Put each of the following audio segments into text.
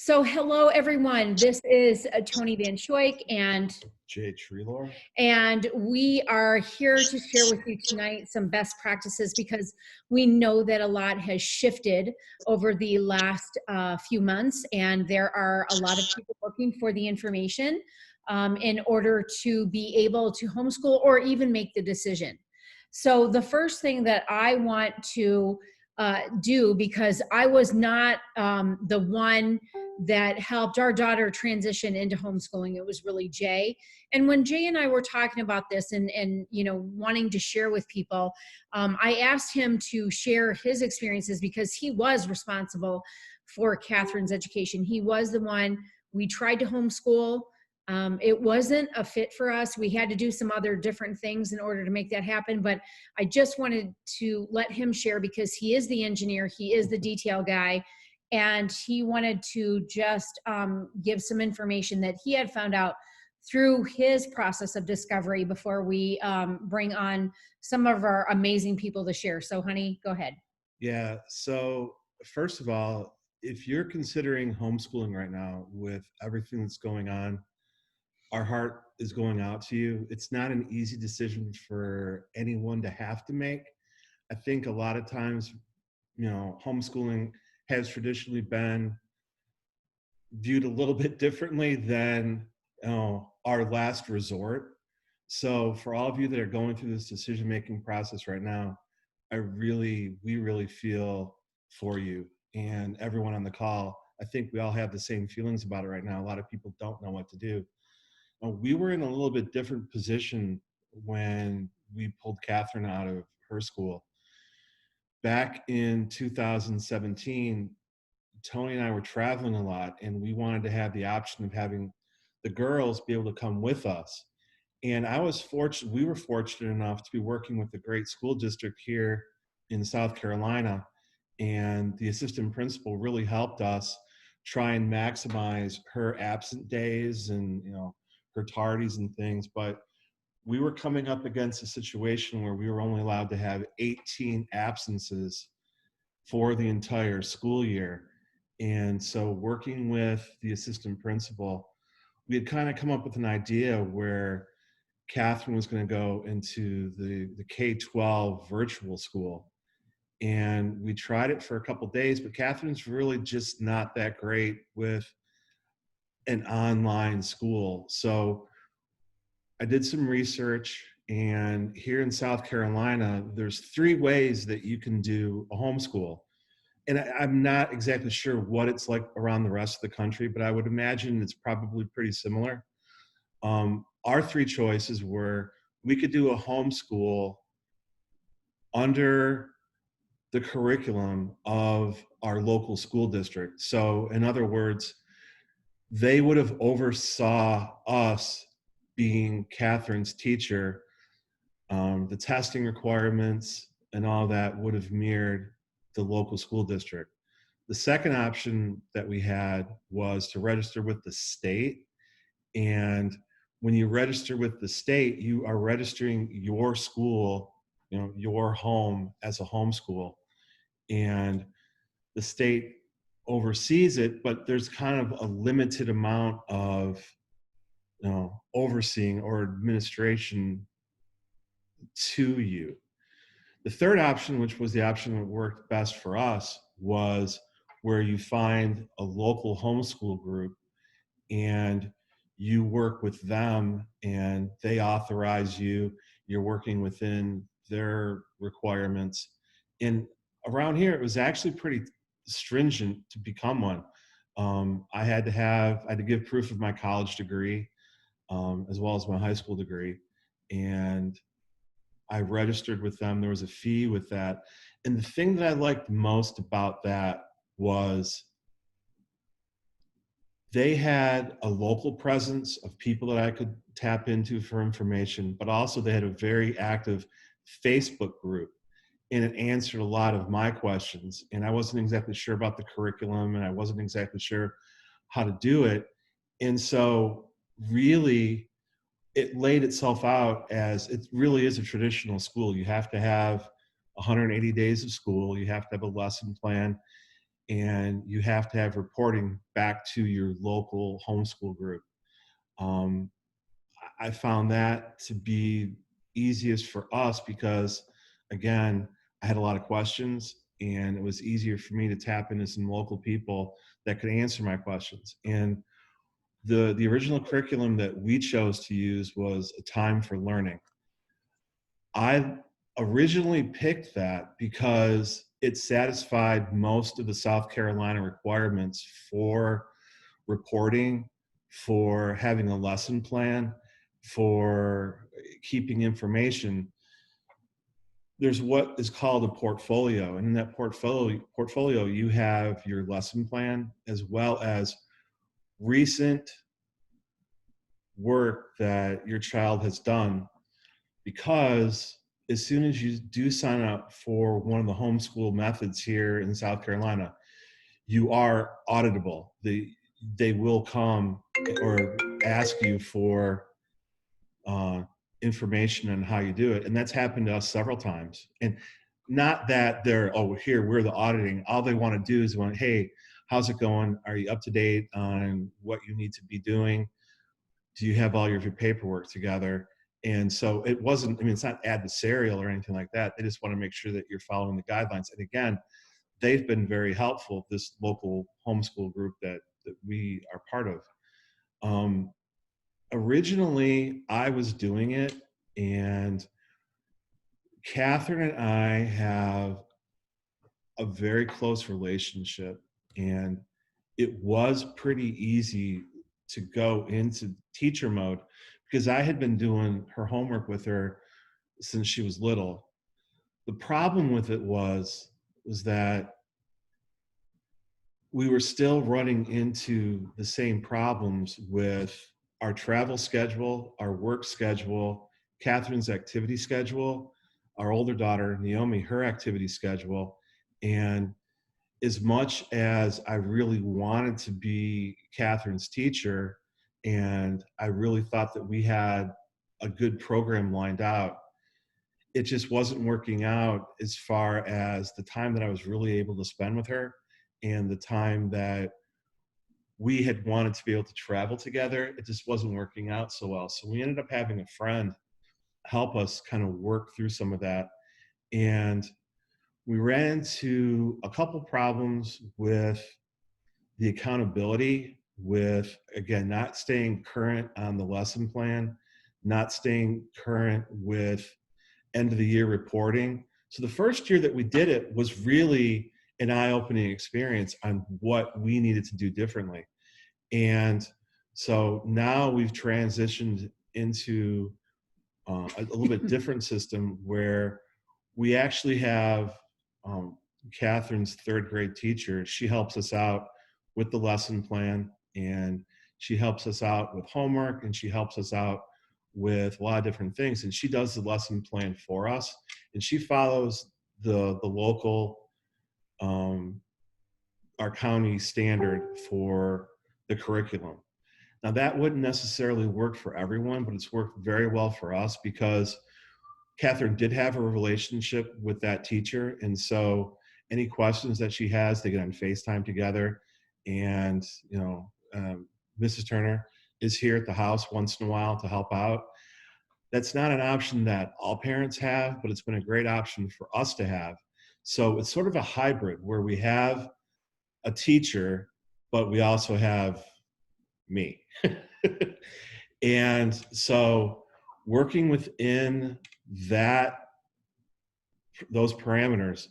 So hello, everyone. This is Tony Van Schoik, Jay Treelor. and we are here to share with you tonight some best practices because we know that a lot has shifted over the last few months, and there are a lot of people looking for the information in order to be able to homeschool or even make the decision. So the first thing that I want to do, because I was not the one that helped our daughter transition into homeschooling. It was really Jay. And when Jay and I were talking about this and wanting to share with people, I asked him to share his experiences because he was responsible for Catherine's education. He was the one. We tried to homeschool. It wasn't a fit for us. We had to do some other different things in order to make that happen. But I just wanted to let him share because he is the engineer. He is the detail guy. And he wanted to just give some information that he had found out through his process of discovery before we bring on some of our amazing people to share. So, honey, go ahead. Yeah. So first of all, if you're considering homeschooling right now with everything that's going on, our heart is going out to you. It's not an easy decision for anyone to have to make. I think a lot of times, homeschooling has traditionally been viewed a little bit differently than our last resort. So for all of you that are going through this decision-making process right now, we really feel for you and everyone on the call. I think we all have the same feelings about it right now. A lot of people don't know what to do. We were in a little bit different position when we pulled Catherine out of her school. Back in 2017, Tony and I were traveling a lot, and we wanted to have the option of having the girls be able to come with us. And we were fortunate enough to be working with a great school district here in South Carolina. And the assistant principal really helped us try and maximize her absent days and, her tardies and things. But we were coming up against a situation where we were only allowed to have 18 absences for the entire school year. And so working with the assistant principal, we had kind of come up with an idea where Catherine was going to go into the K-12 virtual school. And we tried it for a couple of days, but Catherine's really just not that great with an online school. So I did some research, and here in South Carolina, there's 3 ways that you can do a homeschool. And I'm not exactly sure what it's like around the rest of the country, but I would imagine it's probably pretty similar. Our 3 choices were we could do a homeschool under the curriculum of our local school district. So in other words, they would have oversaw us being Catherine's teacher. The testing requirements and all that would have mirrored the local school district. The second option that we had was to register with the state. And when you register with the state, you are registering your school, your home as a homeschool. And the state oversees it, but there's kind of a limited amount of overseeing or administration to you. The third option, which was the option that worked best for us, was where you find a local homeschool group and you work with them and they authorize you. You're working within their requirements. And around here, it was actually pretty stringent to become one. I had to give proof of my college degree, as well as my high school degree. And I registered with them. There was a fee with that. And the thing that I liked most about that was they had a local presence of people that I could tap into for information, but also they had a very active Facebook group, and it answered a lot of my questions. And I wasn't exactly sure about the curriculum, and I wasn't exactly sure how to do it. And so really, it laid itself out as it really is a traditional school. You have to have 180 days of school. You have to have a lesson plan. and you have to have reporting back to your local homeschool group. Um, I found that to be easiest for us because, again, I had a lot of questions, and it was easier for me to tap into some local people that could answer my questions. And the original curriculum that we chose to use was A Time for Learning. I originally picked that because it satisfied most of the South Carolina requirements for reporting, for having a lesson plan, for keeping information. There's what is called a portfolio, and in that portfolio you have your lesson plan as well as recent work that your child has done, because as soon as you do sign up for one of the homeschool methods here in South Carolina, you are auditable. They will come or ask you for uh, information on how you do it. And that's happened to us several times. And not that they're, oh, here, we're the auditing. All they want to do is want, hey, how's it going? Are you up to date on what you need to be doing? Do you have all your paperwork together? And so it wasn't, I mean, it's not adversarial or anything like that. They just want to make sure that you're following the guidelines. And again, they've been very helpful, this local homeschool group that we are part of. Um, Originally, I was doing it, and Catherine and I have a very close relationship, and it was pretty easy to go into teacher mode because I had been doing her homework with her since she was little. The problem with it was that we were still running into the same problems with our travel schedule, our work schedule, Catherine's activity schedule, our older daughter, Naomi, her activity schedule. And as much as I really wanted to be Catherine's teacher, and I really thought that we had a good program lined out, it just wasn't working out as far as the time that I was really able to spend with her and the time that we had wanted to be able to travel together. It just wasn't working out so well. So we ended up having a friend help us kind of work through some of that. And we ran into a couple problems with the accountability, with, again, not staying current on the lesson plan, not staying current with end of the year reporting. So the first year that we did it was really an eye-opening experience on what we needed to do differently. And so now we've transitioned into a little bit different system where we actually have Catherine's third grade teacher. She helps us out with the lesson plan, and she helps us out with homework, and she helps us out with a lot of different things. And she does the lesson plan for us, and she follows the local our county standard for the curriculum. Now that wouldn't necessarily work for everyone, but it's worked very well for us because Catherine did have a relationship with that teacher. And so any questions that she has, they get on FaceTime together. And, Mrs. Turner is here at the house once in a while to help out. That's not an option that all parents have, but it's been a great option for us to have. So it's sort of a hybrid where we have a teacher, but we also have me. And so working within those parameters,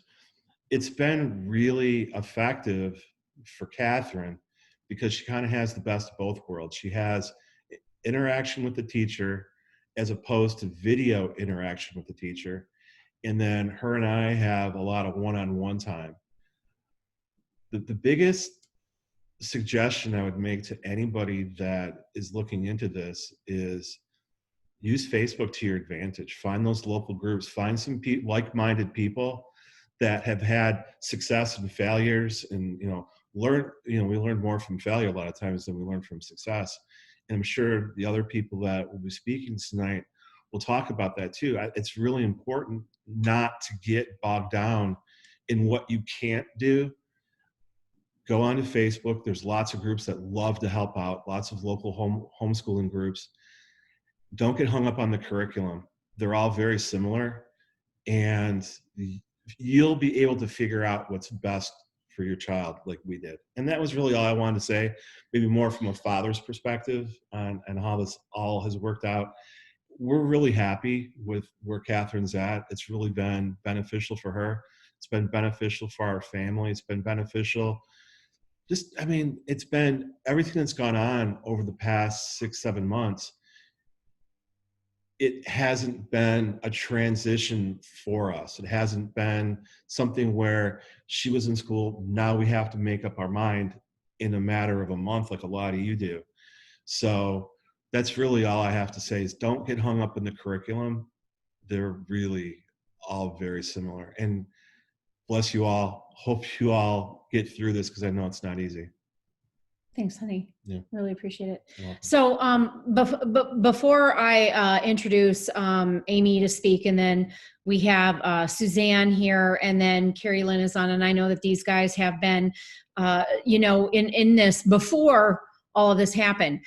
it's been really effective for Catherine because she kind of has the best of both worlds. She has interaction with the teacher as opposed to video interaction with the teacher. And then her and I have a lot of one-on-one time. The biggest suggestion I would make to anybody that is looking into this is use Facebook to your advantage. Find those local groups, find some like-minded people that have had success and failures, and we learn more from failure a lot of times than we learn from success. And I'm sure the other people that will be speaking tonight will talk about that too. It's really important not to get bogged down in what you can't do, go onto Facebook. There's lots of groups that love to help out, lots of local homeschooling groups. Don't get hung up on the curriculum. They're all very similar, and you'll be able to figure out what's best for your child like we did. And that was really all I wanted to say, maybe more from a father's perspective on how this all has worked out. We're really happy with where Catherine's at. It's really been beneficial for her. It's been beneficial for our family. It's been beneficial. It's been everything that's gone on over the past 6-7 months. It hasn't been a transition for us. It hasn't been something where she was in school, now we have to make up our mind in a matter of a month like a lot of you do. So that's really all I have to say is don't get hung up in the curriculum. They're really all very similar. And bless you all. Hope you all get through this because I know it's not easy. Thanks, honey. Yeah. Really appreciate it. So before I introduce Amy to speak, and then we have Suzanne here, and then Carrie Lynn is on, and I know that these guys have been, in this before all of this happened.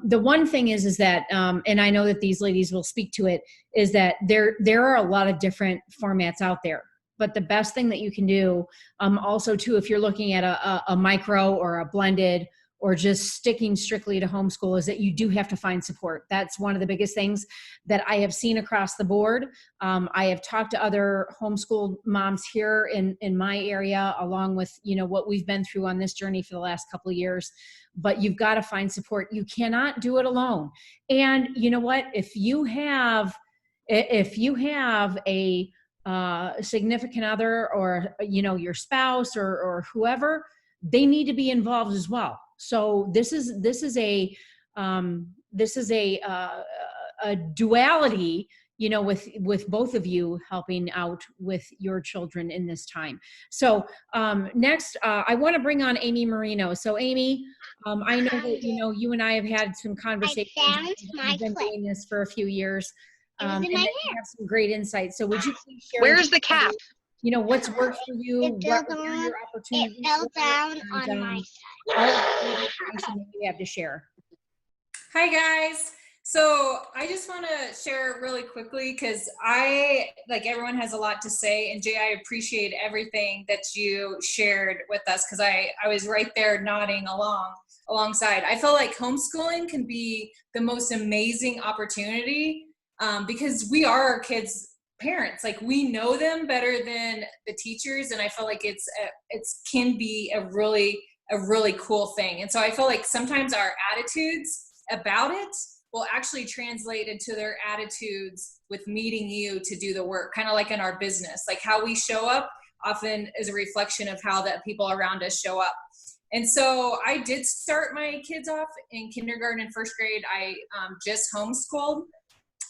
The one thing is that, and I know that these ladies will speak to it, is that there are a lot of different formats out there. But the best thing that you can do, also too, if you're looking at a micro or a blended, or just sticking strictly to homeschool, is that you do have to find support. That's one of the biggest things that I have seen across the board. I have talked to other homeschool moms here in my area, along with, what we've been through on this journey for the last couple of years. But you've got to find support. You cannot do it alone. And you know what? If you have a significant other, or your spouse or whoever, they need to be involved as well. So this is a duality, with both of you helping out with your children in this time. So next, I want to bring on Amy Marino. So Amy, I know that you and I have had some conversations. You've been doing this for a few years, and you have some great insights. So would you please share? Where's the cap? What's worked for you, what are your opportunities? It fell down on my side. All the information that you have to share. Hi guys. So I just want to share really quickly, because like everyone has a lot to say, and Jay, I appreciate everything that you shared with us, because I was right there nodding alongside. I feel like homeschooling can be the most amazing opportunity, because we are our kids' parents. Like, we know them better than the teachers, and I feel like it can be a really cool thing. And so I feel like sometimes our attitudes about it will actually translate into their attitudes with meeting you to do the work, kind of like in our business. Like, how we show up often is a reflection of how the people around us show up. And so I did start my kids off in kindergarten and first grade. I just homeschooled.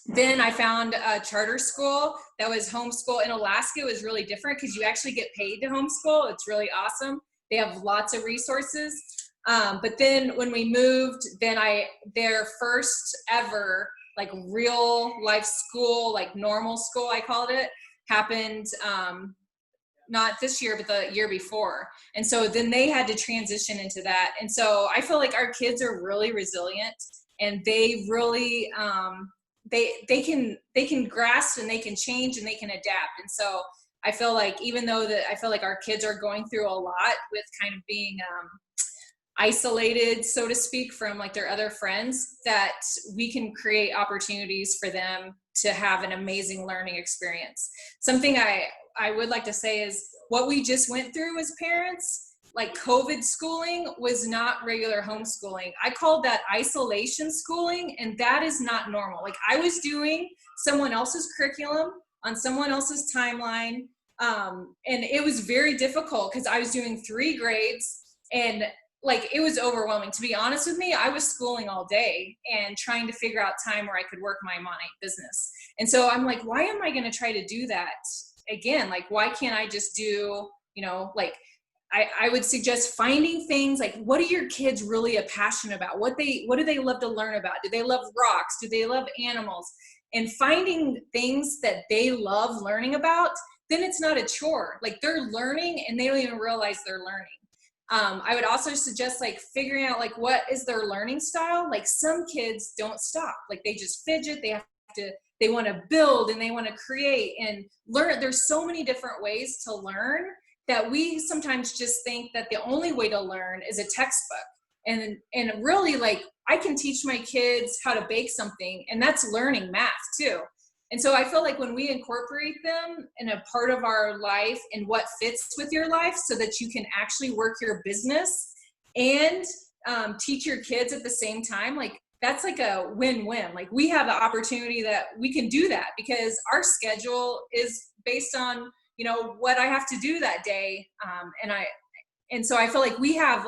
Then I found a charter school that was homeschool in Alaska. It was really different because you actually get paid to homeschool. It's really awesome. They have lots of resources. But then when we moved, their first ever like real life school, like normal school, I called it, happened not this year, but the year before. And so then they had to transition into that. And so I feel like our kids are really resilient, and they really, they can grasp, and they can change, and they can adapt. And so I feel like, even though I feel like our kids are going through a lot with kind of being isolated, so to speak, from like their other friends, that we can create opportunities for them to have an amazing learning experience. Something I would like to say is, what we just went through as parents, like COVID schooling, was not regular homeschooling. I called that isolation schooling, and that is not normal. Like, I was doing someone else's curriculum on someone else's timeline, and it was very difficult because I was doing 3 grades, and like, it was overwhelming. To be honest with me, I was schooling all day and trying to figure out time where I could work my money business. And so I'm like, why am I going to try to do that again? Like, why can't I just do, like, I would suggest finding things like, what are your kids really passionate about? What do they love to learn about? Do they love rocks? Do they love animals? And finding things that they love learning about, then it's not a chore. Like, they're learning and they don't even realize they're learning. I would also suggest like figuring out like what is their learning style. Like some kids don't stop, like they just fidget, they want to build and they want to create and learn. There's so many different ways to learn that we sometimes just think that the only way to learn is a textbook. And really, like, I can teach my kids how to bake something, and that's learning math too. And so I feel like when we incorporate them in a part of our life and what fits with your life so that you can actually work your business and teach your kids at the same time, like that's like a win-win. Like we have the opportunity that we can do that because our schedule is based on, you know, what I have to do that day. And so I feel like we have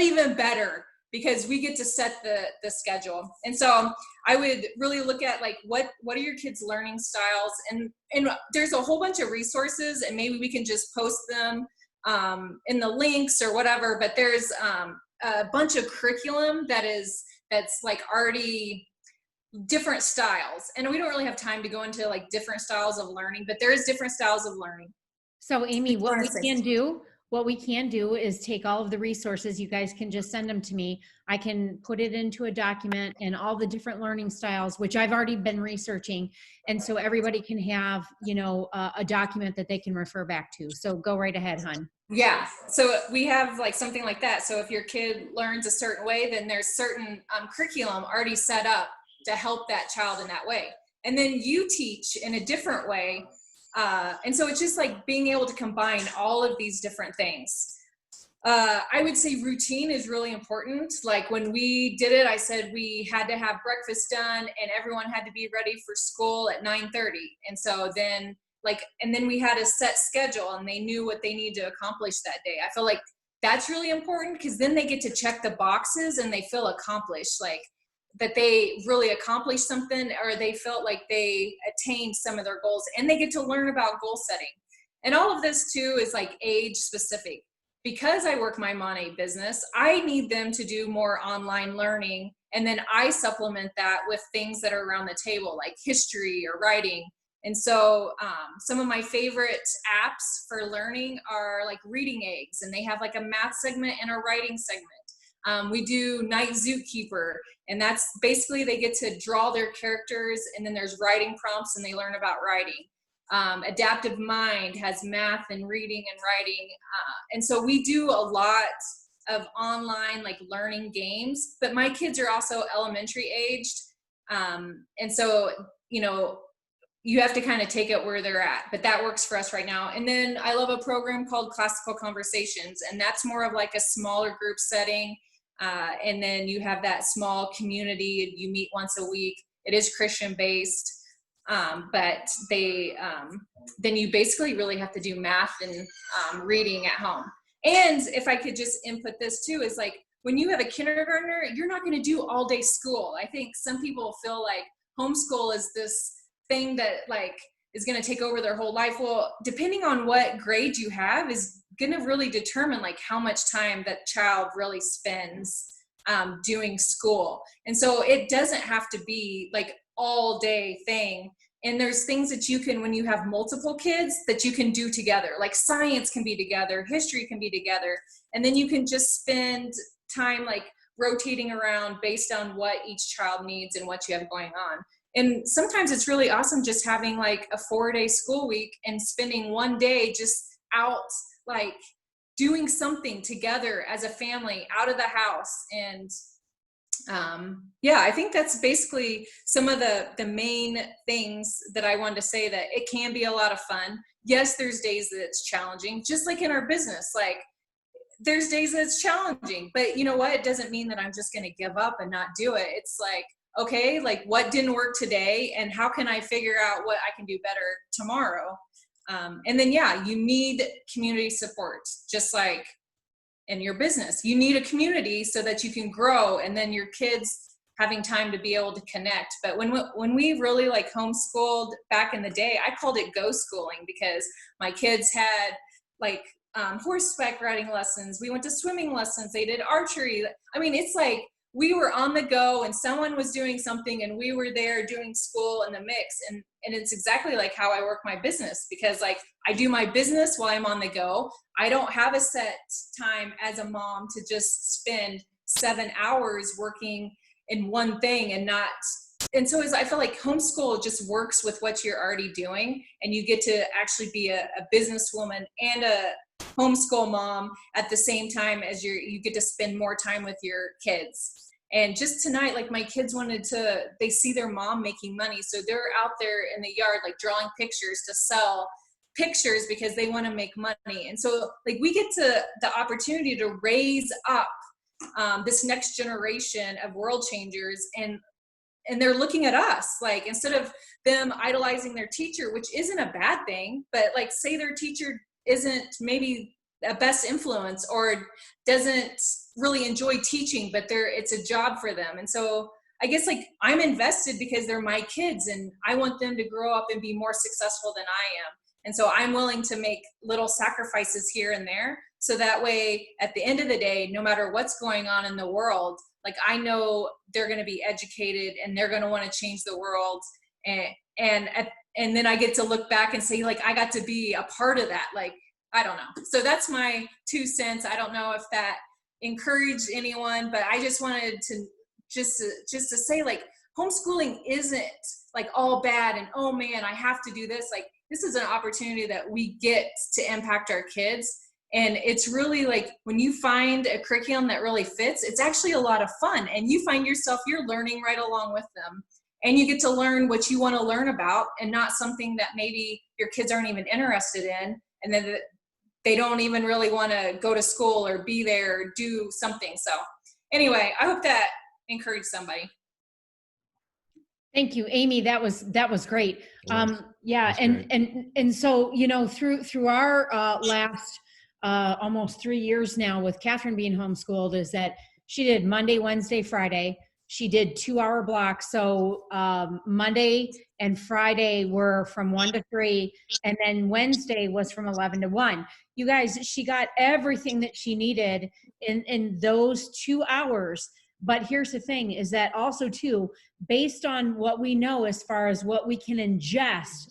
even better because we get to set the schedule. And so I would really look at like, what are your kids' learning styles? And there's a whole bunch of resources, and maybe we can just post them in the links or whatever, but there's a bunch of curriculum that's like already different styles. And we don't really have time to go into like different styles of learning, but there is different styles of learning. So Amy, what we can do is take all of the resources. You guys can just send them to me. I can put it into a document and all the different learning styles, which I've already been researching. And so everybody can have, you know, a document that they can refer back to. So go right ahead, hon. Yeah. So we have like something like that. So if your kid learns a certain way, then there's certain curriculum already set up to help that child in that way. And then you teach in a different way. And so it's just like being able to combine all of these different things. I would say routine is really important. Like when we did it, I said we had to have breakfast done and everyone had to be ready for school at 9:30. And so then and then we had a set schedule and they knew what they needed to accomplish that day. I feel like that's really important because then they get to check the boxes and they feel accomplished, like that they really accomplished something, or they felt like they attained some of their goals, and they get to learn about goal setting. And all of this too is like age specific. Because I work my Money business, I need them to do more online learning. And then I supplement that with things that are around the table, like history or writing. And so some of my favorite apps for learning are like Reading Eggs, and they have like a math segment and a writing segment. We do Night Zookeeper, and that's basically they get to draw their characters, and then there's writing prompts and they learn about writing. Adaptive Mind has math and reading and writing. And so we do a lot of online like learning games, but my kids are also elementary aged. And so, you know, you have to kind of take it where they're at, but that works for us right now. And then I love a program called Classical Conversations, and that's more of like a smaller group setting. And then you have that small community, you meet once a week. It is Christian based, but then you basically really have to do math and reading at home. And if I could just input this too, is like when you have a kindergartner, you're not going to do all day school. I think some people feel like homeschool is this thing that like is going to take over their whole life. Well, depending on what grade you have is going to really determine like how much time that child really spends doing school. And so it doesn't have to be like all day thing. And there's things that you can, when you have multiple kids, that you can do together. Like science can be together, history can be together. And then you can just spend time like rotating around based on what each child needs and what you have going on. And sometimes it's really awesome just having like a 4-day school week and spending one day just out, like doing something together as a family out of the house. And yeah, I think that's basically some of the main things that I wanted to say, that it can be a lot of fun. Yes, there's days that it's challenging, just like in our business, like there's days that it's challenging, but you know what? It doesn't mean that I'm just going to give up and not do it. It's like, okay, like what didn't work today and how can I figure out what I can do better tomorrow? And then, yeah, you need community support, just like in your business. You need a community so that you can grow, and then your kids having time to be able to connect. But when we really like homeschooled back in the day, I called it go schooling, because my kids had like horseback riding lessons. We went to swimming lessons. They did archery. I mean, it's like we were on the go and someone was doing something and we were there doing school in the mix. And it's exactly like how I work my business, because like I do my business while I'm on the go. I don't have a set time as a mom to just spend 7 hours working in one thing and so I feel like homeschool just works with what you're already doing, and you get to actually be a businesswoman and a homeschool mom at the same time as you get to spend more time with your kids. And just tonight, like my kids they see their mom making money. So they're out there in the yard, like drawing pictures to sell pictures because they want to make money. And so like we get to the opportunity to raise up this next generation of world changers, and they're looking at us, like instead of them idolizing their teacher, which isn't a bad thing, but like say their teacher isn't maybe a best influence or doesn't really enjoy teaching, but it's a job for them. And so I guess like I'm invested because they're my kids and I want them to grow up and be more successful than I am. And so I'm willing to make little sacrifices here and there. So that way, at the end of the day, no matter what's going on in the world, like I know they're going to be educated and they're going to want to change the world. And then I get to look back and say, like, I got to be a part of that. Like, I don't know. So that's my 2 cents. I don't know if that encouraged anyone, but I just wanted to just to say, like, homeschooling isn't like all bad and, oh man, I have to do this. Like, this is an opportunity that we get to impact our kids. And it's really like when you find a curriculum that really fits, it's actually a lot of fun. And you find yourself, you're learning right along with them. And you get to learn what you want to learn about and not something that maybe your kids aren't even interested in. And then they don't even really want to go to school or be there or do something. So anyway, I hope that encouraged somebody. Thank you, Amy. That was great. Yeah. That's great. And so, you know, through our last almost 3 years now with Catherine being homeschooled, is that she did Monday, Wednesday, Friday. She did 2-hour blocks. So Monday and Friday were from 1 to 3, and then Wednesday was from 11 to 1. You guys, she got everything that she needed in those 2 hours. But here's the thing, is that also too, based on what we know as far as what we can ingest,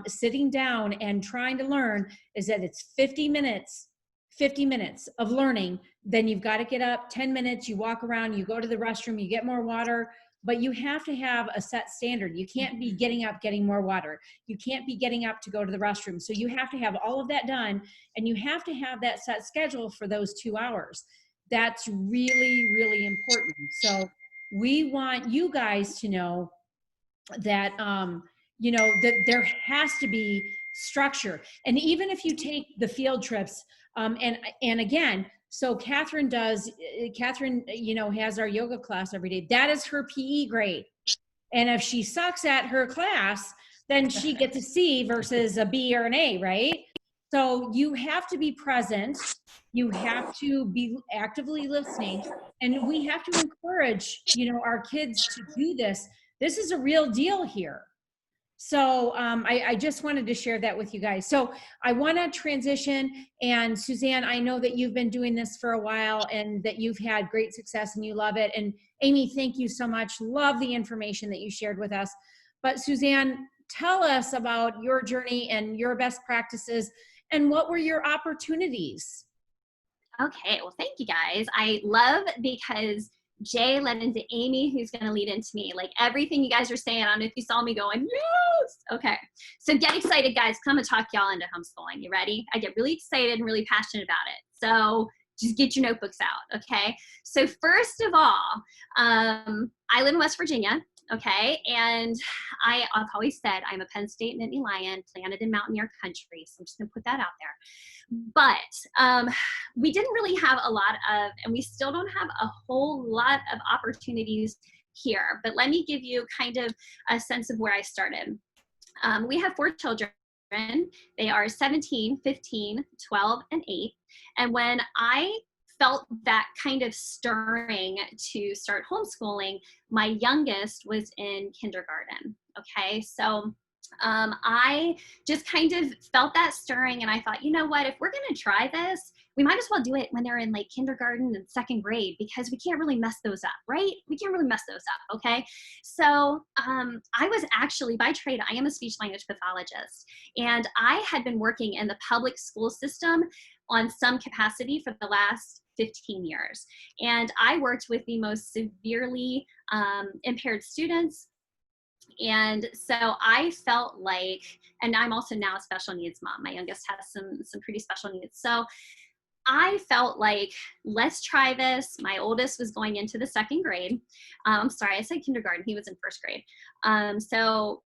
sitting down and trying to learn, is that it's 50 minutes of learning. Then you've got to get up 10 minutes, you walk around, you go to the restroom, you get more water, but you have to have a set standard. You can't be getting up, getting more water. You can't be getting up to go to the restroom. So you have to have all of that done, and you have to have that set schedule for those 2 hours. That's really, really important. So we want you guys to know that, you know, that there has to be structure. And even if you take the field trips, and again, so Catherine, you know, has our yoga class every day. That is her PE grade. And if she sucks at her class, then she gets a C versus a B or an A, right? So you have to be present. You have to be actively listening, and we have to encourage, you know, our kids to do this. This is a real deal here. So I just wanted to share that with you guys. So I want to transition, and Suzanne, I know that you've been doing this for a while and that you've had great success and you love it. And Amy, thank you so much. Love the information that you shared with us. But Suzanne, tell us about your journey and your best practices, and what were your opportunities? Okay, well, thank you guys. I love, because Jay led into Amy, who's going to lead into me. Like everything you guys are saying, I don't know if you saw me going, yes. Okay, so get excited, guys. I'm going to talk y'all into homeschooling. You ready? I get really excited and really passionate about it. So just get your notebooks out, okay? So first of all, I live in West Virginia, okay? And I've always said I'm a Penn State Nittany Lion, planted in mountaineer country. So I'm just going to put that out there. But we didn't really have a lot of, and we still don't have a whole lot of opportunities here. But let me give you kind of a sense of where I started. We have 4 children. They are 17, 15, 12, and 8. And when I felt that kind of stirring to start homeschooling, my youngest was in kindergarten. Okay, so I just kind of felt that stirring, and I thought, you know what, if we're going to try this, we might as well do it when they're in like kindergarten and second grade, because we can't really mess those up, right? We can't really mess those up, okay? So I was actually, by trade, I am a speech language pathologist, and I had been working in the public school system on some capacity for the last 15 years. And I worked with the most severely impaired students. And so I felt like, and I'm also now a special needs mom. My youngest has some pretty special needs. So I felt like, let's try this. My oldest was going into the second grade. I'm sorry, I said kindergarten. He was in first grade. So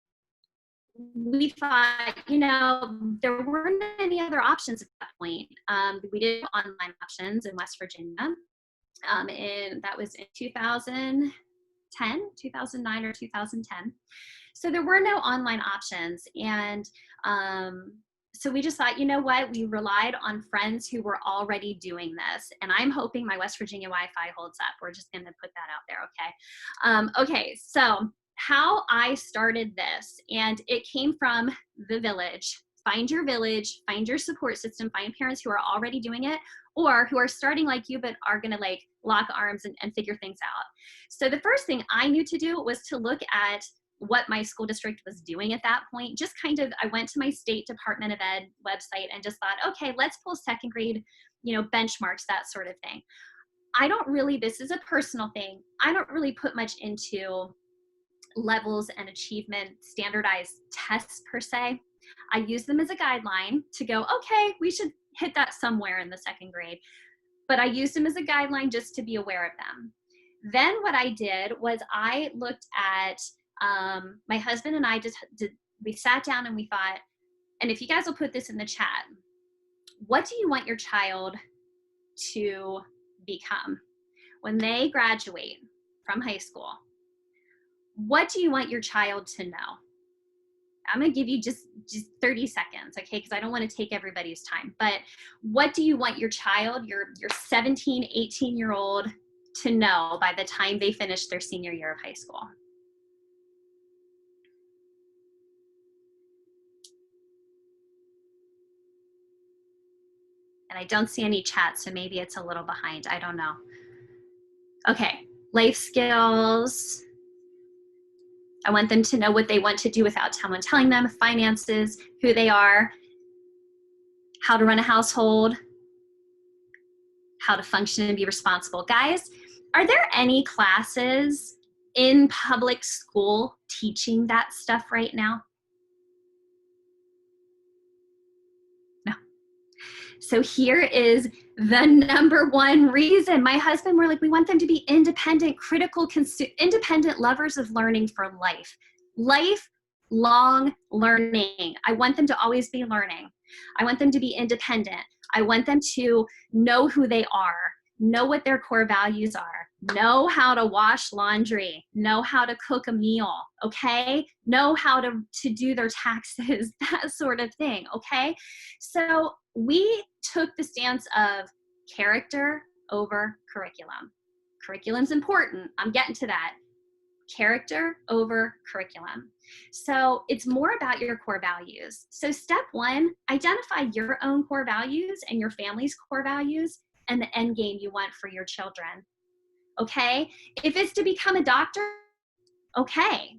we thought, you know, there weren't any other options at that point. We did online options in West Virginia. And that was in 2009 or 2010. So there were no online options. And so we just thought, you know what, we relied on friends who were already doing this. And I'm hoping my West Virginia Wi-Fi holds up. We're just going to put that out there, okay? Okay, so how I started this, and it came from the village. Find your village, find your support system, find parents who are already doing it, or who are starting like you, but are gonna like lock arms and figure things out. So the first thing I knew to do was to look at what my school district was doing at that point. Just kind of, I went to my state Department of Ed website and just thought, okay, let's pull second grade, you know, benchmarks, that sort of thing. I don't really, this is a personal thing, I don't really put much into levels and achievement standardized tests per se. I use them as a guideline to go, okay, we should hit that somewhere in the second grade. But I used them as a guideline just to be aware of them. Then what I did was I looked at, my husband and I we sat down and we thought, and if you guys will put this in the chat, what do you want your child to become when they graduate from high school? What do you want your child to know? I'm gonna give you just 30 seconds, okay? Because I don't want to take everybody's time. But what do you want your child, your 17, 18-year-old to know by the time they finish their senior year of high school? And I don't see any chat, so maybe it's a little behind. I don't know. Okay, life skills. I want them to know what they want to do without someone telling them, finances, who they are, how to run a household, how to function and be responsible. Guys, are there any classes in public school teaching that stuff right now? No. So here is the number one reason. My husband, we're like, we want them to be independent, critical, independent lovers of learning for life. Lifelong learning. I want them to always be learning. I want them to be independent. I want them to know who they are, know what their core values are, know how to wash laundry, know how to cook a meal, okay? Know how to do their taxes, that sort of thing, okay? So we took the stance of character over curriculum. Curriculum's important. I'm getting to that. Character over curriculum. So it's more about your core values. So step one, identify your own core values and your family's core values and the end game you want for your children. Okay? If it's to become a doctor, okay.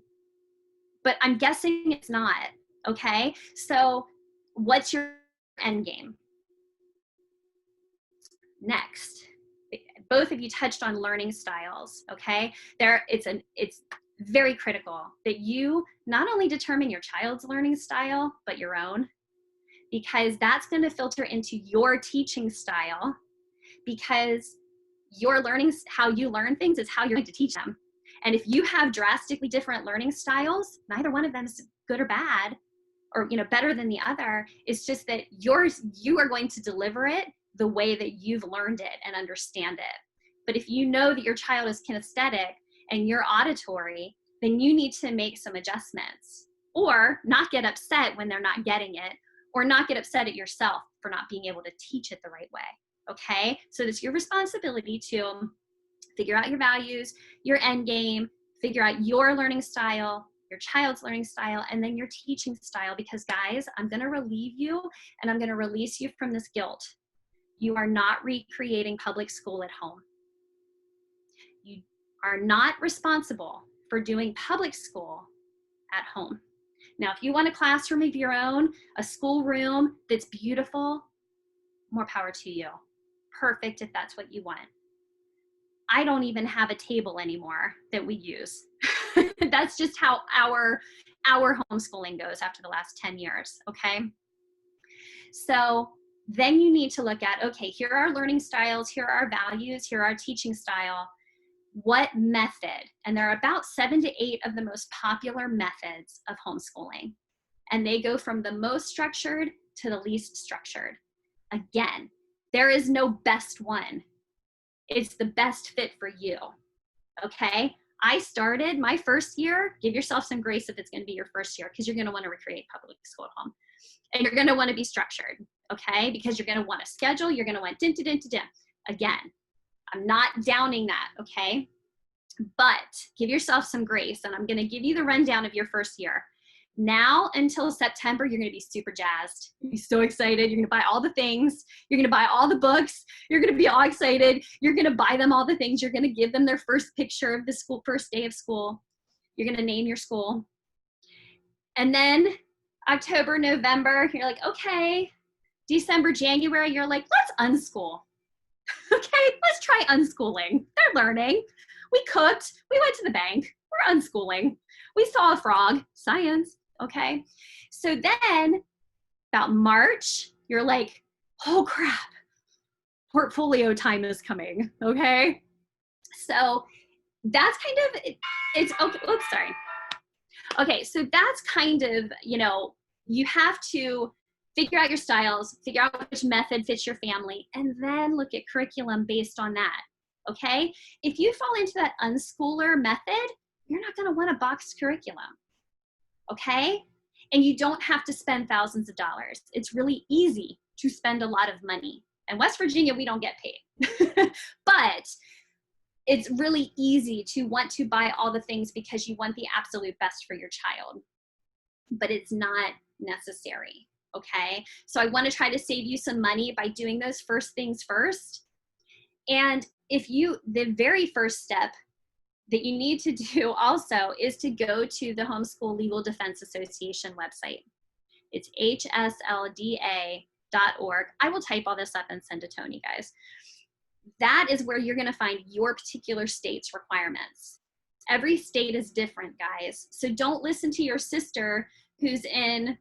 But I'm guessing it's not. Okay? So what's your end game? Next, both of you touched on learning styles, okay? It's very critical that you not only determine your child's learning style, but your own, because that's going to filter into your teaching style, because your learning, how you learn things is how you're going to teach them. And if you have drastically different learning styles, neither one of them is good or bad, or better than the other. It's just that you are going to deliver it the way that you've learned it and understand it. But if you know that your child is kinesthetic and you're auditory, then you need to make some adjustments, or not get upset when they're not getting it, or not get upset at yourself for not being able to teach it the right way, okay? So it's your responsibility to figure out your values, your end game, figure out your learning style, your child's learning style, and then your teaching style. Because guys, I'm going to relieve you and I'm going to release you from this guilt. You are not recreating public school at home. You are not responsible for doing public school at home. Now, if you want a classroom of your own, a school room that's beautiful, more power to you. Perfect if that's what you want. I don't even have a table anymore that we use. That's just how our homeschooling goes after the last 10 years, okay? So then you need to look at, okay, here are our learning styles, here are our values, here are our teaching style. What method? And there are about 7 to 8 of the most popular methods of homeschooling. And they go from the most structured to the least structured. Again, there is no best one. It's the best fit for you, okay? I started my first year, give yourself some grace if it's gonna be your first year, because you're gonna wanna recreate public school at home. And you're gonna wanna be structured, okay? Because you're gonna want a schedule, you're gonna want din-din-din-din. Again, I'm not downing that, okay? But give yourself some grace, and I'm gonna give you the rundown of your first year. Now until September, you're gonna be super jazzed. You're gonna be so excited. You're gonna buy all the things. You're gonna buy all the books. You're gonna be all excited. You're gonna buy them all the things. You're gonna give them their first picture of the school, first day of school. You're gonna name your school. And then October, November, you're like, okay. December, January, you're like, let's unschool. Okay, let's try unschooling. They're learning. We cooked. We went to the bank. We're unschooling. We saw a frog. Science. Okay. So then about March, you're like, oh crap, portfolio time is coming. Okay. So that's kind of, it's okay. Oops, sorry. Okay. So that's kind of, you know, you have to figure out your styles, figure out which method fits your family, and then look at curriculum based on that. Okay. If you fall into that unschooler method, you're not going to want a boxed curriculum. Okay. And you don't have to spend thousands of dollars. It's really easy to spend a lot of money. In West Virginia, we don't get paid, but it's really easy to want to buy all the things because you want the absolute best for your child, but it's not necessary. Okay. So I want to try to save you some money by doing those first things first. And if you, the very first step that you need to do also is to go to the Homeschool Legal Defense Association website. It's hslda.org. I will type all this up and send to Tony, guys. That is where you're going to find your particular state's requirements. Every state is different, guys. So don't listen to your sister who's in,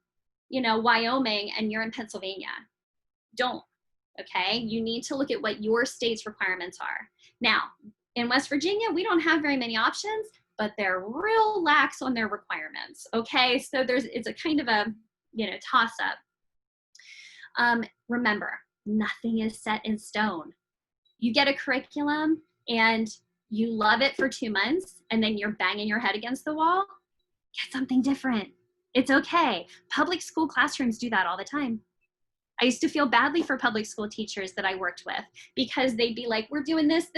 you know, Wyoming and you're in Pennsylvania. Don't. Okay, you need to look at what your state's requirements are. Now, in West Virginia, we don't have very many options, but they're real lax on their requirements. Okay, so it's a kind of a, you know, toss up. Remember, nothing is set in stone. You get a curriculum and you love it for 2 months and then you're banging your head against the wall, get something different. It's okay. Public school classrooms do that all the time. I used to feel badly for public school teachers that I worked with because they'd be like, we're doing this.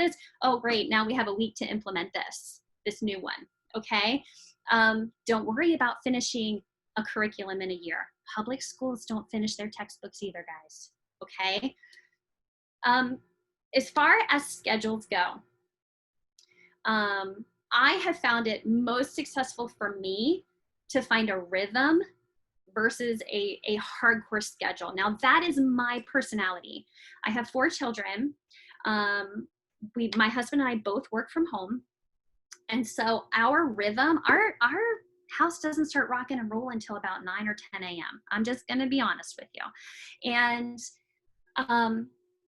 Oh, great. Now we have a week to implement this new one. Okay. Don't worry about finishing a curriculum in a year. Public schools don't finish their textbooks either, guys. Okay. As far as schedules go, I have found it most successful for me to find a rhythm versus a hardcore schedule. Now that is my personality. I have 4 children. My husband and I both work from home. And so our rhythm, our house doesn't start rocking and roll until about 9 or 10 a.m. I'm just going to be honest with you. And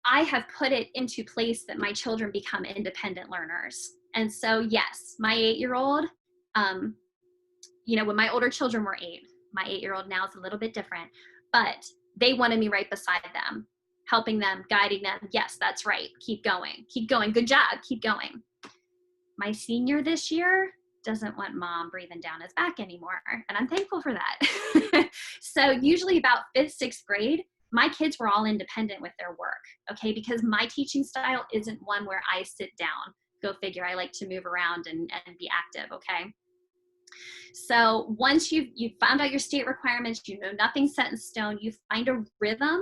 I have put it into place that my children become independent learners. And so yes, my 8-year-old, you know, when my older children were 8, my 8-year-old now is a little bit different, but they wanted me right beside them, helping them, guiding them. Yes, that's right. Keep going. Keep going. Good job. Keep going. My senior this year doesn't want mom breathing down his back anymore. And I'm thankful for that. So usually about 5th, 6th grade, my kids were all independent with their work. Okay. Because my teaching style isn't one where I sit down. Go figure. I like to move around and be active. Okay. So once you've found out your state requirements, you know nothing's set in stone, you find a rhythm.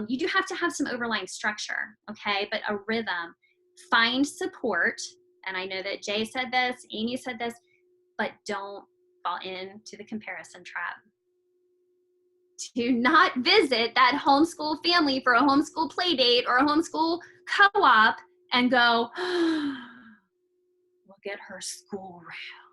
You do have to have some overlying structure, okay? But a rhythm. Find support. And I know that Jay said this, Amy said this, but don't fall into the comparison trap. Do not visit that homeschool family for a homeschool play date or a homeschool co-op and go, oh, look at her school room.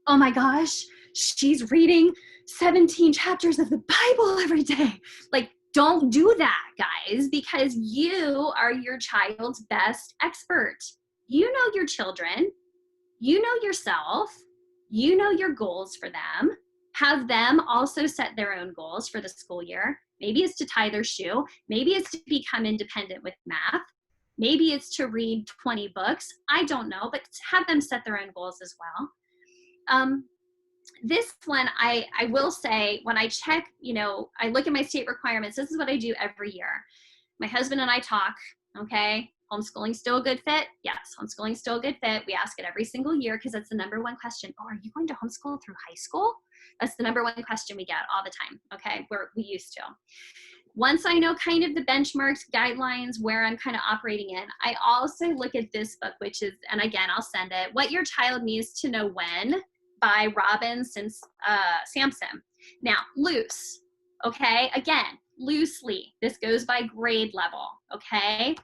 Oh my gosh, she's reading 17 chapters of the Bible every day. Like, don't do that, guys, because you are your child's best expert. You know your children, you know yourself, you know your goals for them. Have them also set their own goals for the school year. Maybe it's to tie their shoe. Maybe it's to become independent with math. Maybe it's to read 20 books. I don't know, but have them set their own goals as well. This one, I will say, when I check, I look at my state requirements. This is what I do every year. My husband and I talk, okay? Homeschooling still a good fit? Yes, homeschooling still a good fit. We ask it every single year because that's the number one question. Oh, are you going to homeschool through high school? That's the number one question we get all the time, okay? We used to. Once I know kind of the benchmarks, guidelines, where I'm kind of operating in, I also look at this book, which is, and again, I'll send it, What Your Child Needs to Know When by Robin Sampson. Now, loose, okay? Again, loosely. This goes by grade level, okay?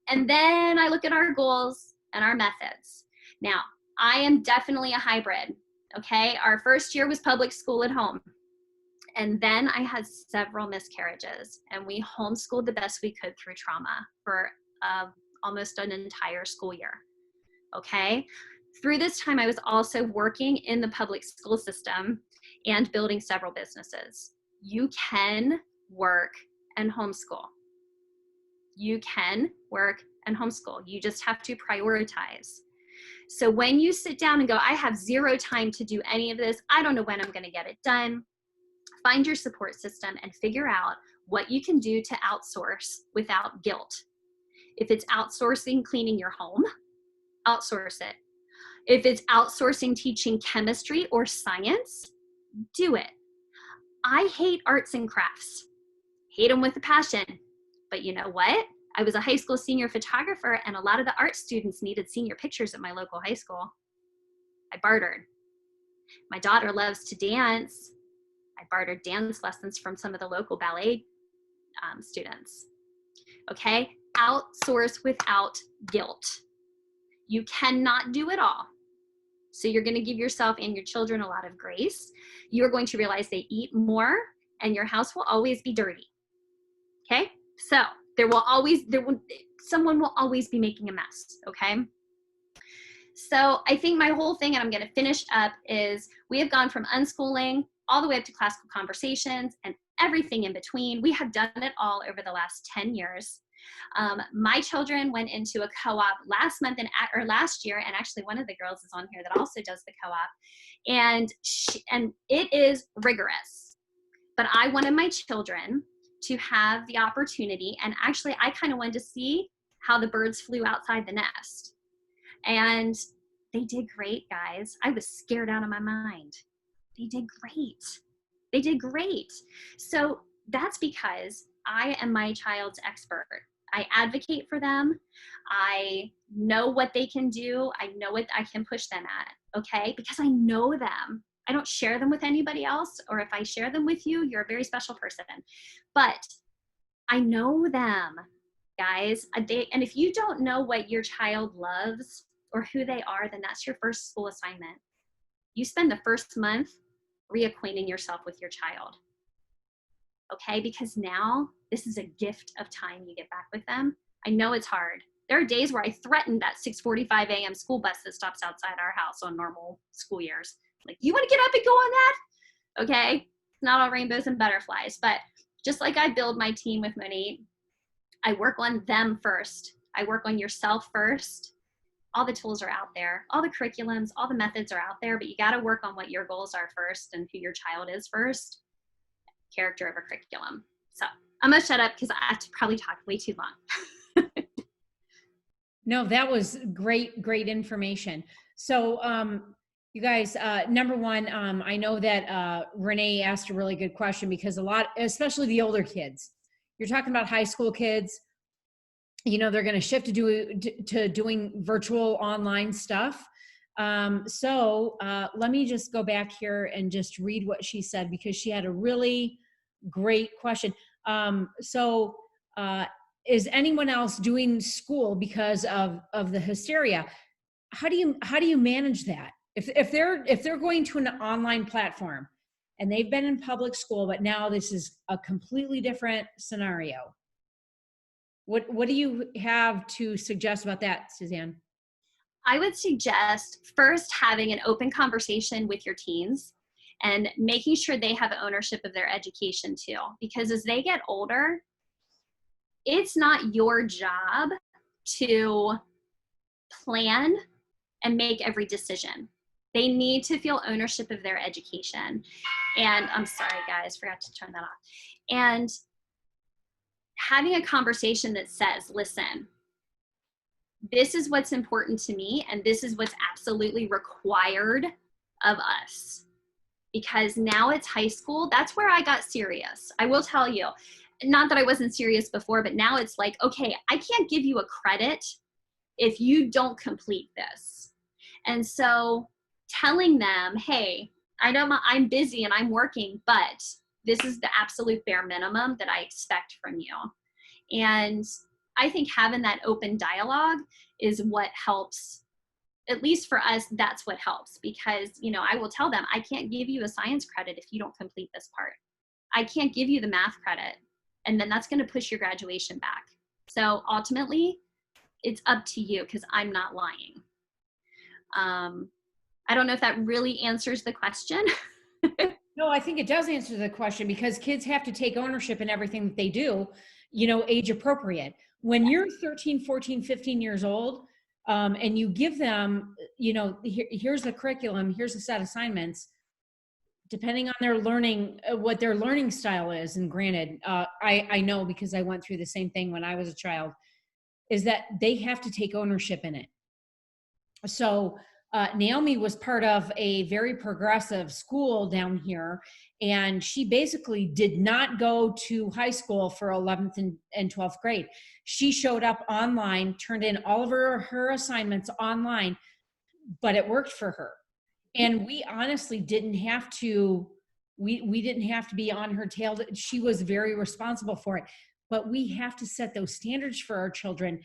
And then I look at our goals and our methods. Now, I am definitely a hybrid, okay? Our first year was public school at home. And then I had several miscarriages, and we homeschooled the best we could through trauma for almost an entire school year, okay? Through this time, I was also working in the public school system and building several businesses. You can work and homeschool. You can work and homeschool. You just have to prioritize. So when you sit down and go, I have zero time to do any of this, I don't know when I'm going to get it done, find your support system and figure out what you can do to outsource without guilt. If it's outsourcing cleaning your home, outsource it. If it's outsourcing teaching chemistry or science, do it. I hate arts and crafts. Hate them with a passion. But you know what? I was a high school senior photographer, and a lot of the art students needed senior pictures at my local high school. I bartered. My daughter loves to dance. I bartered dance lessons from some of the local ballet students. Okay? Outsource without guilt. You cannot do it all. So you're going to give yourself and your children a lot of grace. You're going to realize they eat more, and your house will always be dirty. Okay? So someone will always be making a mess. Okay? So I think my whole thing, and I'm going to finish up, is we have gone from unschooling all the way up to classical conversations and everything in between. We have done it all over the last 10 years. My children went into a co-op last year, and actually one of the girls is on here that also does the co-op, and it is rigorous. But I wanted my children to have the opportunity, and actually I kind of wanted to see how the birds flew outside the nest. And they did great, guys. I was scared out of my mind. They did great. They did great. So that's because I am my child's expert. I advocate for them. I know what they can do. I know what I can push them at, okay? Because I know them. I don't share them with anybody else, or if I share them with you, you're a very special person. But I know them, guys. And if you don't know what your child loves or who they are, then that's your first school assignment. You spend the first month reacquainting yourself with your child. Okay, because now this is a gift of time you get back with them. I know it's hard. There are days where I threaten that 6:45 a.m. school bus that stops outside our house on normal school years. Like, you want to get up and go on that? Okay, it's not all rainbows and butterflies, but just like I build my team with Monique, I work on them first. I work on yourself first. All the tools are out there. All the curriculums, all the methods are out there, but you got to work on what your goals are first and who your child is first. Character over curriculum. So I'm going to shut up because I have to probably talk way too long. No, that was great information. So You guys, number one, I know that Renee asked a really good question because a lot, especially the older kids, you're talking about high school kids, you know, they're going to shift to doing virtual online stuff. So let me just go back here and just read what she said because she had a really great question. Is anyone else doing school because of the hysteria? How do you manage that? If they're going to an online platform and they've been in public school, but now this is a completely different scenario. What do you have to suggest about that, Suzanne? I would suggest first having an open conversation with your teens and making sure they have ownership of their education too. Because as they get older, it's not your job to plan and make every decision. They need to feel ownership of their education. And I'm sorry, guys, forgot to turn that off. And having a conversation that says, listen, this is what's important to me, and this is what's absolutely required of us. Because now it's high school. That's where I got serious. I will tell you, not that I wasn't serious before, but now it's like, okay, I can't give you a credit if you don't complete this. And so telling them, hey, I know I'm busy and I'm working, but this is the absolute bare minimum that I expect from you. And I think having that open dialogue is what helps. At least for us, that's what helps, because, you know, I will tell them, I can't give you a science credit if you don't complete this part. I can't give you the math credit. And then that's going to push your graduation back. So ultimately, it's up to you, because I'm not lying. I don't know if that really answers the question. No, I think it does answer the question, because kids have to take ownership in everything that they do, you know, age appropriate. When you're 13, 14, 15 years old, and you give them, you know, here's the curriculum, here's a set of assignments, depending on their learning, what their learning style is. And granted, I know, because I went through the same thing when I was a child, is that they have to take ownership in it. So Naomi was part of a very progressive school down here, and she basically did not go to high school for 11th and 12th grade. She showed up online, turned in all of her assignments online, but it worked for her. And we honestly didn't have to, we didn't have to be on her tail. She was very responsible for it. But we have to set those standards for our children.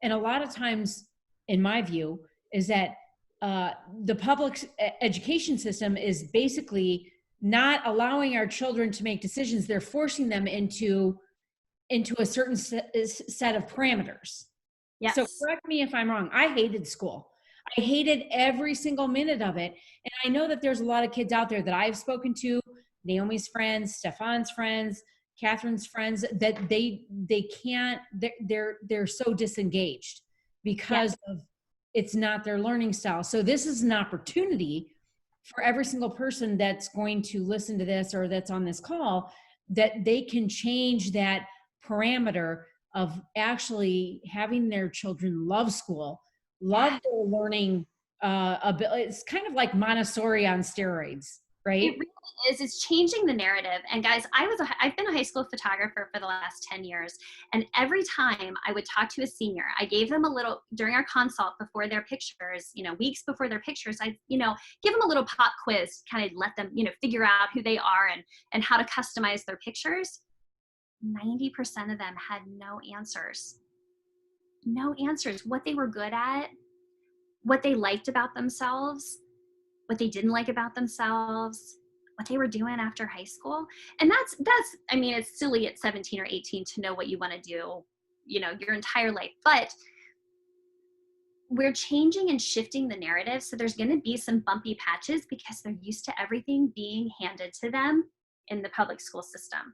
And a lot of times, in my view, is that the public education system is basically not allowing our children to make decisions. They're forcing them into a certain set of parameters. Yes. So correct me if I'm wrong. I hated school. I hated every single minute of it. And I know that there's a lot of kids out there that I've spoken to, Naomi's friends, Stefan's friends, Catherine's friends, that they can't, they're so disengaged because of it's not their learning style. So this is an opportunity for every single person that's going to listen to this or that's on this call, that they can change that parameter of actually having their children love school, love their learning ability. It's kind of like Montessori on steroids, right? It really is. It's changing the narrative. And guys, I've been a high school photographer for the last 10 years. And every time I would talk to a senior, I gave them a little, during our consult before their pictures, you know, weeks before their pictures, I'd, you know, give them a little pop quiz, kind of let them, you know, figure out who they are and how to customize their pictures. 90% of them had no answers. No answers. What they were good at, what they liked about themselves, what they didn't like about themselves, what they were doing after high school. And that's, I mean, it's silly at 17 or 18 to know what you want to do, you know, your entire life, but we're changing and shifting the narrative. So there's going to be some bumpy patches because they're used to everything being handed to them in the public school system.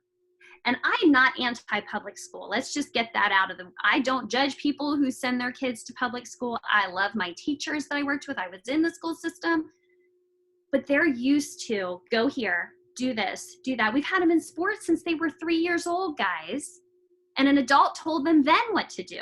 And I'm not anti-public school. Let's just get that out of the, I don't judge people who send their kids to public school. I love my teachers that I worked with. I was in the school system, but they're used to go here, do this, do that. We've had them in sports since they were 3 years old, guys. And an adult told them then what to do.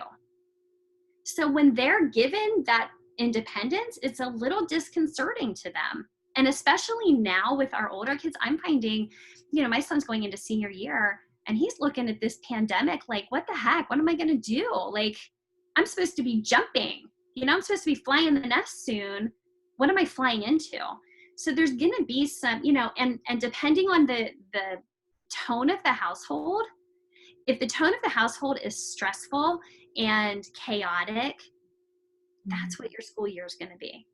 So when they're given that independence, it's a little disconcerting to them. And especially now with our older kids, I'm finding, my son's going into senior year and he's looking at this pandemic like, what the heck? What am I going to do? Like, I'm supposed to be jumping, I'm supposed to be flying the nest soon. What am I flying into? So there's going to be some, and depending on the tone of the household, if the tone of the household is stressful and chaotic, that's what your school year is going to be.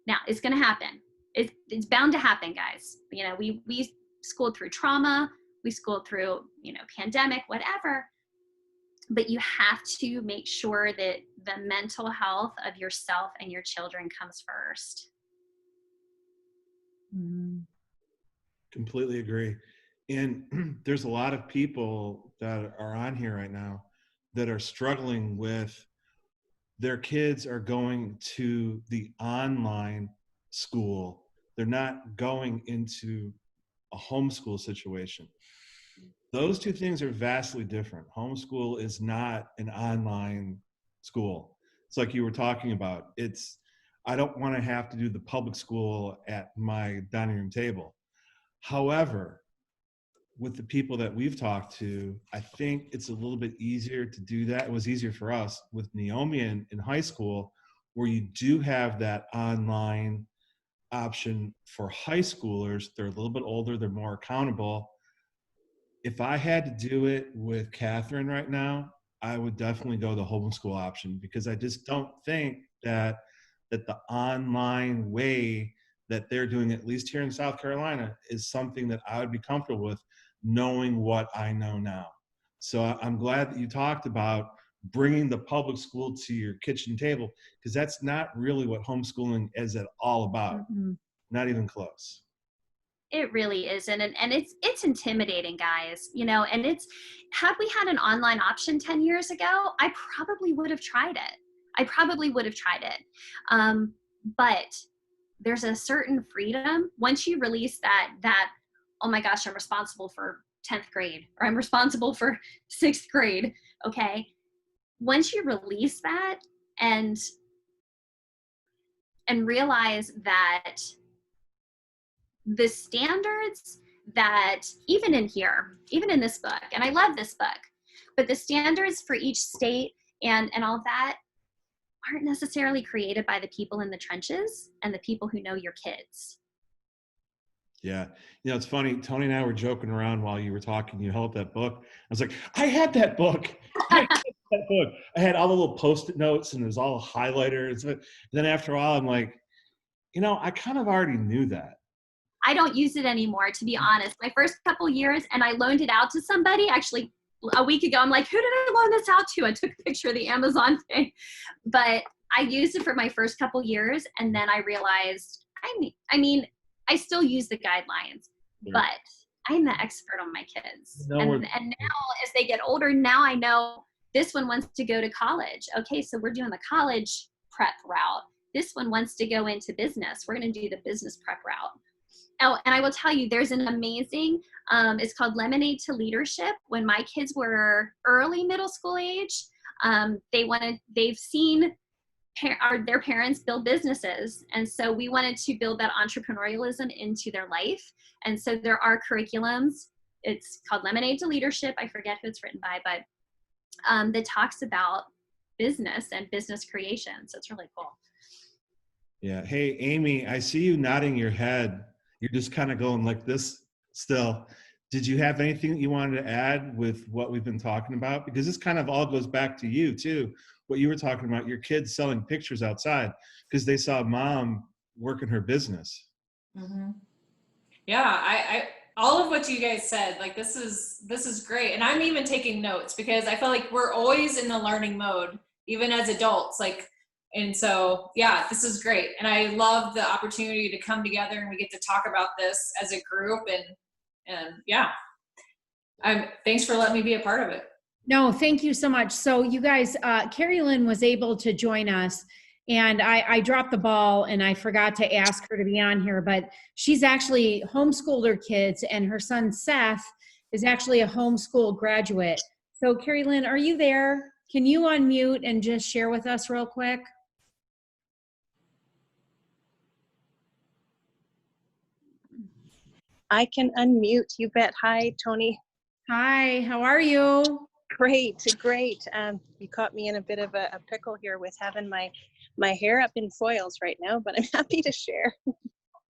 Now, it's going to happen. It's bound to happen, guys. We schooled through trauma, we schooled through, pandemic, whatever. But you have to make sure that the mental health of yourself and your children comes first. Completely agree. And there's a lot of people that are on here right now that are struggling with their kids are going to the online school. They're not going into a homeschool situation. Those two things are vastly different. Homeschool is not an online school. It's like you were talking about. I don't want to have to do the public school at my dining room table. However, with the people that we've talked to, I think it's a little bit easier to do that. It was easier for us with Naomi in high school, where you do have that online option for high schoolers. They're a little bit older, they're more accountable. If I had to do it with Catherine right now, I would definitely go the homeschool option, because I just don't think that the online way that they're doing, at least here in South Carolina, is something that I would be comfortable with, knowing what I know now. So I'm glad that you talked about bringing the public school to your kitchen table, because that's not really what homeschooling is at all about. Not even close. It really isn't. And it's intimidating, guys, and had we had an online option 10 years ago, I probably would have tried it. But there's a certain freedom once you release that, oh my gosh, I'm responsible for 10th grade, or I'm responsible for 6th grade. Okay. Once you release that and realize that the standards that even in this book, and I love this book, but the standards for each state and all that aren't necessarily created by the people in the trenches and the people who know your kids. Yeah. It's funny. Tony and I were joking around while you were talking. You held that book. I was like, I had that book. I had all the little Post-it notes and it was all highlighters. And then after a while, I'm like, I kind of already knew that. I don't use it anymore, to be honest. My first couple years, and I loaned it out to somebody actually a week ago. I'm like, who did I loan this out to? I took a picture of the Amazon thing. But I used it for my first couple years, and then I realized, I still use the guidelines, but I'm the expert on my kids. And now as they get older, now I know this one wants to go to college. Okay, so we're doing the college prep route. This one wants to go into business. We're going to do the business prep route. Oh, and I will tell you, there's an amazing, it's called Lemonade to Leadership. When my kids were early middle school age, they've seen their parents build businesses. And so we wanted to build that entrepreneurialism into their life. And so there are curriculums. It's called Lemonade to Leadership. I forget who it's written by, but that talks about business and business creation. So it's really cool. Yeah. Hey, Amy, I see you nodding your head. You're just kind of going like this still. Did you have anything that you wanted to add with what we've been talking about? Because this kind of all goes back to you too. What you were talking about, your kids selling pictures outside because they saw mom working her business. Mm-hmm. Yeah, I all of what you guys said, like this is great. And I'm even taking notes because I feel like we're always in the learning mode, even as adults. And so, yeah, this is great. And I love the opportunity to come together and we get to talk about this as a group. And yeah, thanks for letting me be a part of it. No, thank you so much. So you guys, Carrie Lynn was able to join us, and I dropped the ball and I forgot to ask her to be on here, but she's actually homeschooled her kids, and her son Seth is actually a homeschool graduate. So Carrie Lynn, are you there? Can you unmute and just share with us real quick? I can unmute, you bet. Hi, Tony. Hi, how are you? Great. You caught me in a bit of a pickle here with having my hair up in foils right now, but I'm happy to share.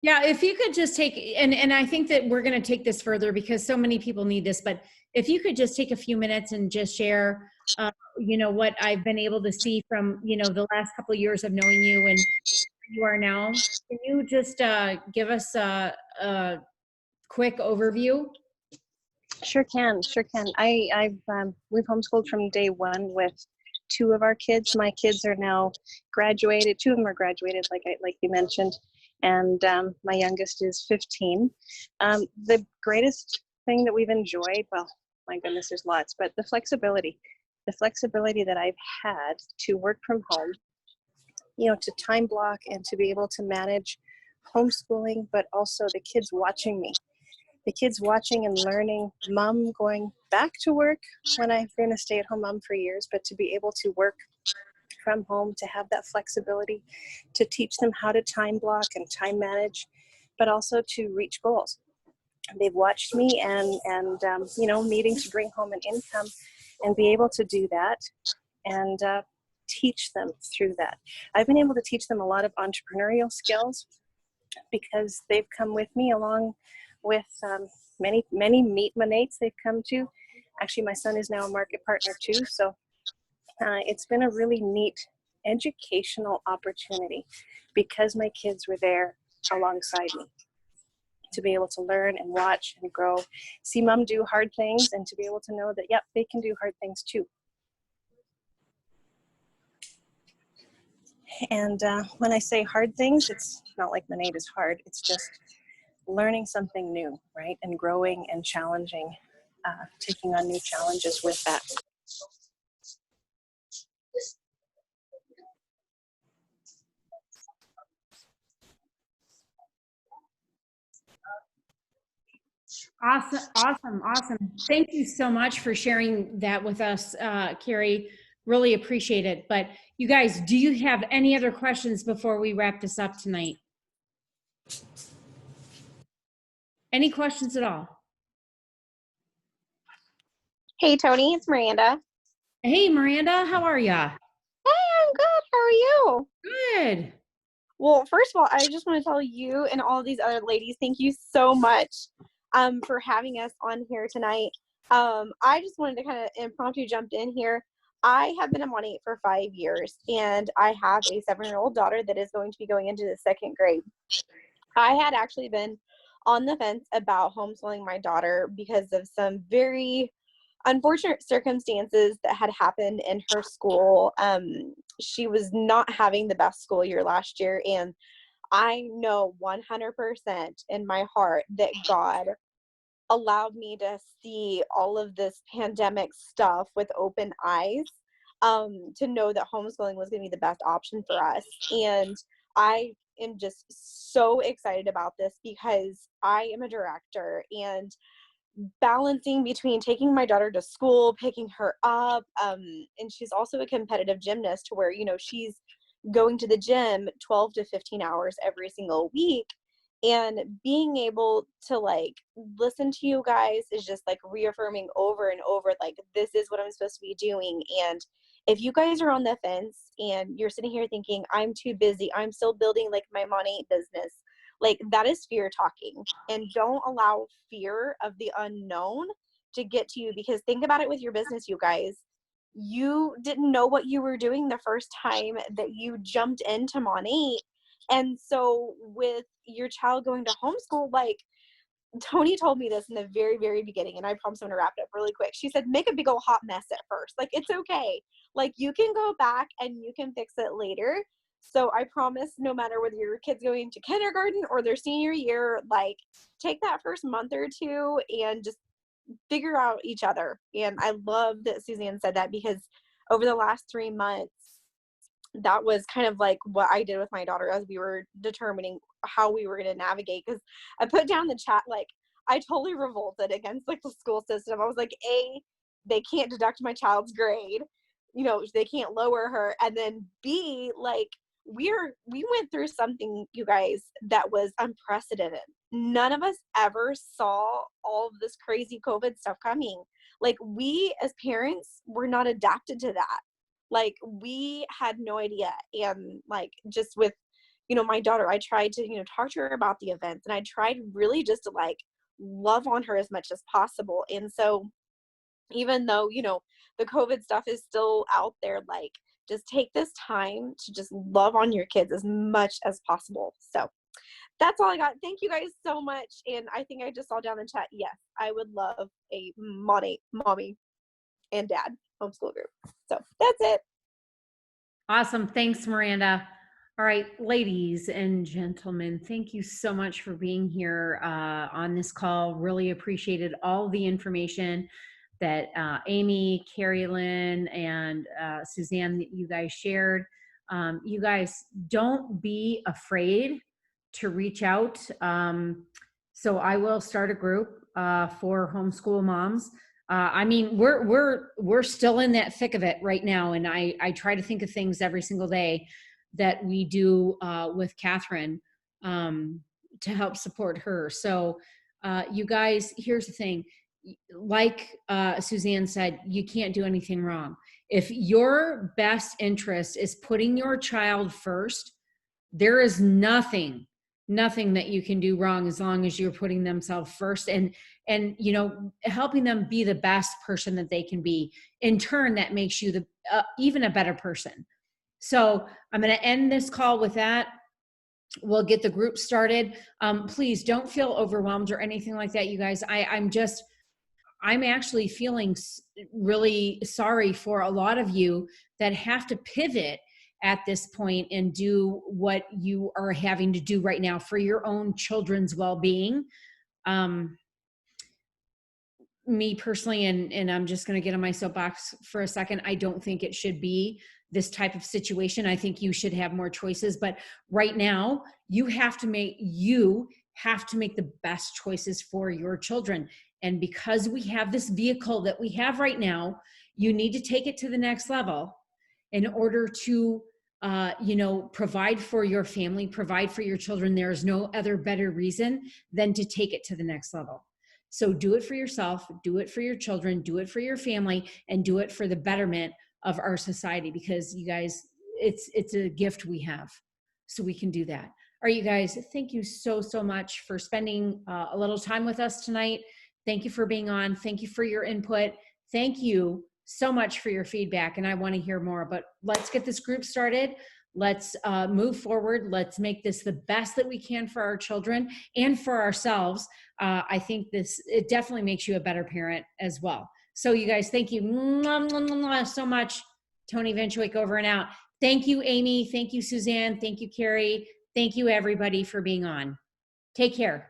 Yeah, if you could just take, and I think that we're going to take this further because so many people need this, but if you could just take a few minutes and just share, what I've been able to see from, the last couple of years of knowing you and where you are now. Can you just give us a quick overview? Sure can. We've homeschooled from day one with 2 of our kids. My kids are now graduated. 2 of them are graduated, like you mentioned, and my youngest is 15. The greatest thing that we've enjoyed, well, my goodness, there's lots, but the flexibility that I've had to work from home, to time block and to be able to manage homeschooling, but also the kids watching me. The kids watching and learning, mom going back to work when I've been a stay-at-home mom for years, but to be able to work from home, to have that flexibility, to teach them how to time block and time manage, but also to reach goals. They've watched me and needing to bring home an income and be able to do that and teach them through that. I've been able to teach them a lot of entrepreneurial skills because they've come with me along with many meet my mates they've come to. Actually, my son is now a market partner too, so it's been a really neat educational opportunity because my kids were there alongside me to be able to learn and watch and grow, see mom do hard things, and to be able to know that, yep, they can do hard things too. And when I say hard things, it's not like Monade is hard. It's just learning something new, right? And growing and challenging, taking on new challenges with that. Awesome. Thank you so much for sharing that with us, Carrie. Really appreciate it. But you guys, do you have any other questions before we wrap this up tonight? Any questions at all? Hey, Tony, it's Miranda. Hey, Miranda, how are ya? Hey, I'm good. How are you? Good. Well, first of all, I just want to tell you and all these other ladies, thank you so much for having us on here tonight. I just wanted to kind of impromptu jump in here. I have been a Mom 8 for 5 years, and I have a 7-year-old daughter that is going to be going into the 2nd grade. I had actually been on the fence about homeschooling my daughter because of some very unfortunate circumstances that had happened in her school. She was not having the best school year last year, and I know 100% in my heart that God allowed me to see all of this pandemic stuff with open eyes, to know that homeschooling was going to be the best option for us. And I am just so excited about this because I am a director, and balancing between taking my daughter to school, picking her up, and she's also a competitive gymnast to where, she's going to the gym 12 to 15 hours every single week. And being able to listen to you guys is just reaffirming over and over, this is what I'm supposed to be doing. And if you guys are on the fence and you're sitting here thinking, I'm too busy, I'm still building my Mom 8 business, that is fear talking. And don't allow fear of the unknown to get to you, because think about it with your business, you guys. You didn't know what you were doing the first time that you jumped into Mom 8. And so with your child going to homeschool, Tony told me this in the very, very beginning, and I promise I'm going to wrap it up really quick. She said, make a big old hot mess at first. It's okay. You can go back and you can fix it later. So I promise, no matter whether your kid's going to kindergarten or their senior year, take that first month or two and just figure out each other. And I love that Suzanne said that, because over the last 3 months, that was kind of what I did with my daughter as we were determining how we were going to navigate. Because I put down the chat, I totally revolted against the school system. I was like, A, they can't deduct my child's grade, they can't lower her, and then B, we went through something, you guys, that was unprecedented. none of us ever saw all of this crazy COVID stuff coming. Like, we as parents were not adapted to that. Like, we had no idea. And like, just with, my daughter, I tried to, talk to her about the events, and I tried really just to like love on her as much as possible. And so even though, the COVID stuff is still out there, like, just take this time to just love on your kids as much as possible. So that's all I got. Thank you guys so much. And I think I just saw down in chat, yes, I would love a mommy and dad homeschool group. So that's it. Awesome. Thanks, Miranda. All right, ladies and gentlemen, thank you so much for being here on this call. Really appreciated all the information that Amy, Carrie Lynn, and Suzanne, that you guys shared. You guys, don't be afraid to reach out. So I will start a group for homeschool moms. I mean, we're still in that thick of it right now, and I try to think of things every single day that we do with Catherine to help support her. So you guys, here's the thing. Like Suzanne said, you can't do anything wrong. If your best interest is putting your child first, there is nothing that you can do wrong as long as you're putting themselves first and helping them be the best person that they can be. In turn, that makes you even a better person. So I'm going to end this call with that. We'll get the group started. Please don't feel overwhelmed or anything like that, you guys. I'm actually feeling really sorry for a lot of you that have to pivot at this point and do what you are having to do right now for your own children's well-being. Me personally, and I'm just going to get on my soapbox for a second, I don't think it should be this type of situation. I think you should have more choices, but right now you have to make the best choices for your children. And because we have this vehicle that we have right now, you need to take it to the next level in order to provide for your family, provide for your children. There is no other better reason than to take it to the next level. So do it for yourself, do it for your children, do it for your family, and do it for the betterment of our society, because you guys, it's a gift we have, so we can do that. All right, you guys, thank you so much for spending a little time with us tonight. Thank you for being on. Thank you for your input. Thank you so much for your feedback, and I want to hear more, but let's get this group started. Let's move forward. Let's make this the best that we can for our children and for ourselves. I think it definitely makes you a better parent as well. So you guys, thank you so much. Tony Venchwick over and out. Thank you, Amy. Thank you, Suzanne. Thank you, Carrie. Thank you, everybody, for being on. Take care.